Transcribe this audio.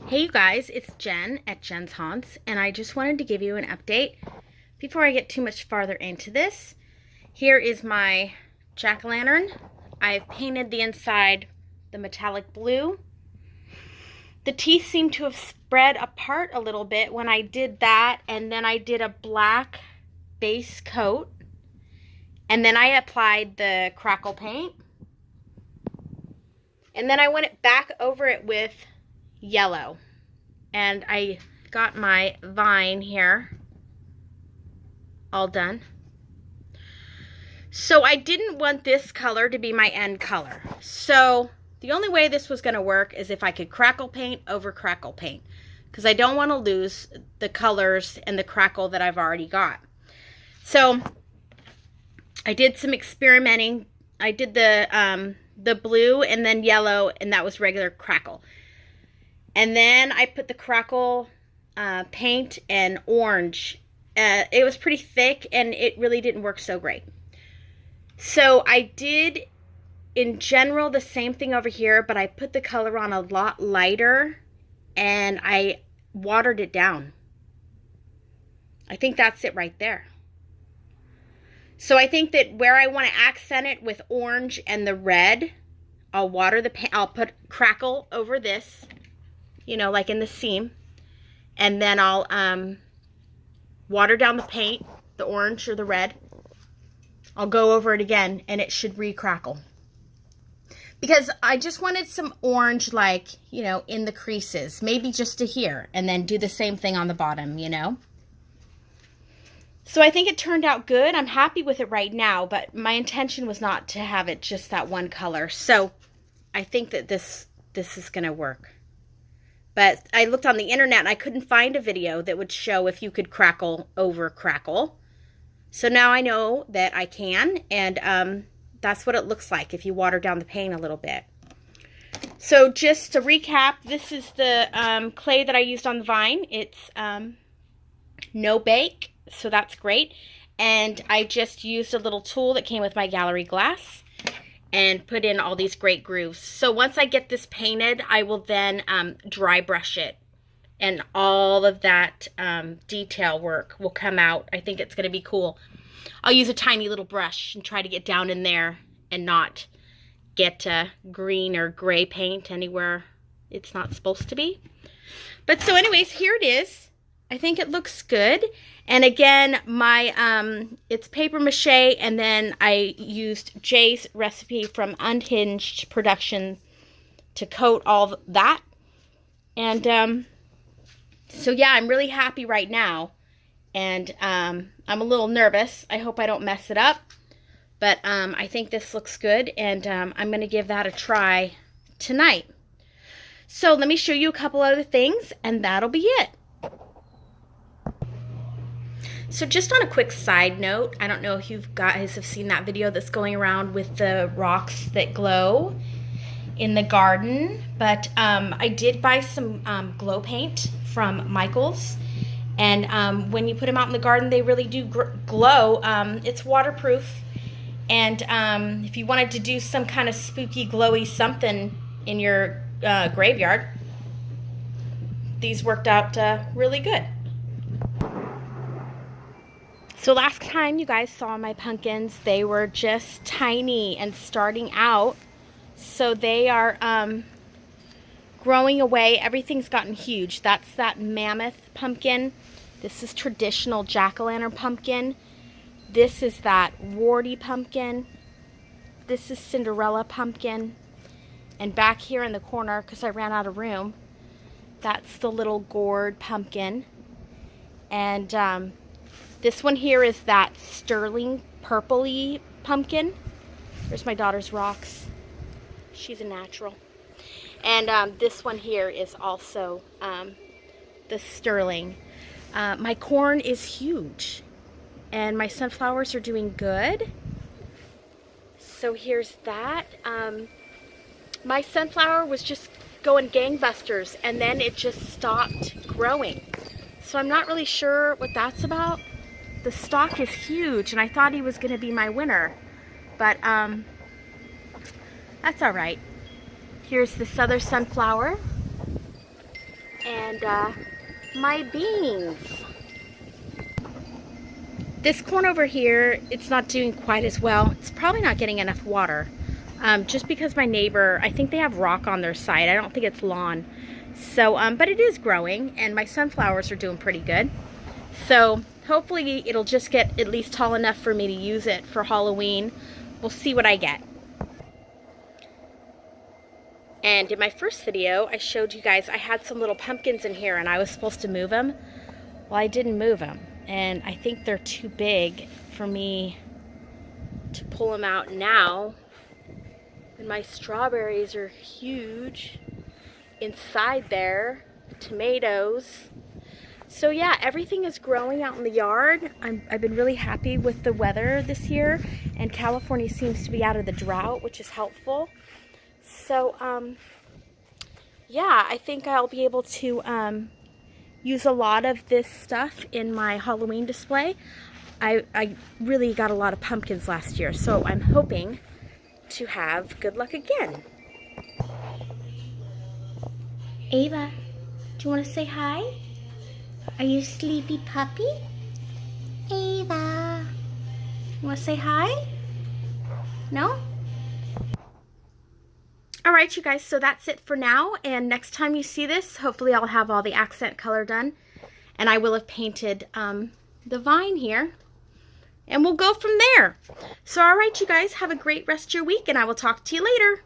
Hey you guys, it's Jen at Jen's Haunts, and I just wanted to give you an update before I get too much farther into this. Here is my jack-o'-lantern. I've painted the inside the metallic blue. The teeth seem to have spread apart a little bit when I did that, and then I did a black base coat, and then I applied the Crackle paint, and then I went back over it with yellow, and I got my vine here all done. So I didn't want this color to be my end color, so the only way this was going to work is if I could Crackle paint over Crackle paint, because I don't want to lose the colors and the Crackle that I've already got. So I did some experimenting. I did the blue and then yellow, and that was regular Crackle. And then I put the Crackle paint and orange. It was pretty thick, and it really didn't work so great. So I did, in general, the same thing over here, but I put the color on a lot lighter, and I watered it down. I think that's it right there. So I think that where I want to accent it with orange and the red, I'll water the paint. I'll put Crackle over this, you know, like in the seam, and then I'll water down the paint, the orange or the red. I'll go over it again, and it should re-crackle. Because I just wanted some orange, like, you know, in the creases, maybe just to here, and then do the same thing on the bottom, you know. So I think it turned out good. I'm happy with it right now, but my intention was not to have it just that one color. So I think that this is going to work. But I looked on the internet and I couldn't find a video that would show if you could Crackle over Crackle. So now I know that I can, and that's what it looks like if you water down the paint a little bit. So just to recap, this is the clay that I used on the vine. It's no bake, so that's great. And I just used a little tool that came with my gallery glass and put in all these great grooves. So once I get this painted, I will then dry brush it, and all of that detail work will come out. I think it's going to be cool. I'll use a tiny little brush and try to get down in there and not get green or gray paint anywhere it's not supposed to be. But so anyways, here it is. I think it looks good. And again, my it's paper mache, and then I used Jay's recipe from Unhinged Production to coat all that. And so yeah, I'm really happy right now. And I'm a little nervous. I hope I don't mess it up. But I think this looks good, and I'm going to give that a try tonight. So let me show you a couple other things, and that'll be it. So just on a quick side note, I don't know if you guys have seen that video that's going around with the rocks that glow in the garden, but I did buy some glow paint from Michael's, and when you put them out in the garden, they really do glow. It's waterproof, and if you wanted to do some kind of spooky glowy something in your graveyard, these worked out really good. So last time you guys saw my pumpkins, they were just tiny and starting out. So they are growing away. Everything's gotten huge. That's that mammoth pumpkin. This is traditional jack-o'-lantern pumpkin. This is that warty pumpkin. This is Cinderella pumpkin. And back here in the corner, because I ran out of room, that's the little gourd pumpkin. And this one here is that sterling purpley pumpkin. There's my daughter's rocks. She's a natural. And this one here is also the sterling. My corn is huge, and my sunflowers are doing good. So here's that. My sunflower was just going gangbusters, and then it just stopped growing. So I'm not really sure what that's about. The stalk is huge, and I thought he was going to be my winner, but that's all right. Here's this other sunflower, and my beans. This corn over here, it's not doing quite as well. It's probably not getting enough water. Just because my neighbor, I think they have rock on their side. I don't think it's lawn. So, but it is growing, and my sunflowers are doing pretty good. So hopefully it'll just get at least tall enough for me to use it for Halloween. We'll see what I get. And in my first video, I showed you guys I had some little pumpkins in here and I was supposed to move them. Well, I didn't move them, and I think they're too big for me to pull them out now. And my strawberries are huge inside there, tomatoes. So yeah, everything is growing out in the yard. I've been really happy with the weather this year, and California seems to be out of the drought, which is helpful. So yeah, I think I'll be able to use a lot of this stuff in my Halloween display. I really got a lot of pumpkins last year, so I'm hoping to have good luck again. Ava, do you want to say hi? Are you a sleepy puppy? Ava, you want to say hi? No? Alright, you guys, so that's it for now, and next time you see this, hopefully I'll have all the accent color done, and I will have painted the vine here, and we'll go from there. So alright, you guys, have a great rest of your week, and I will talk to you later.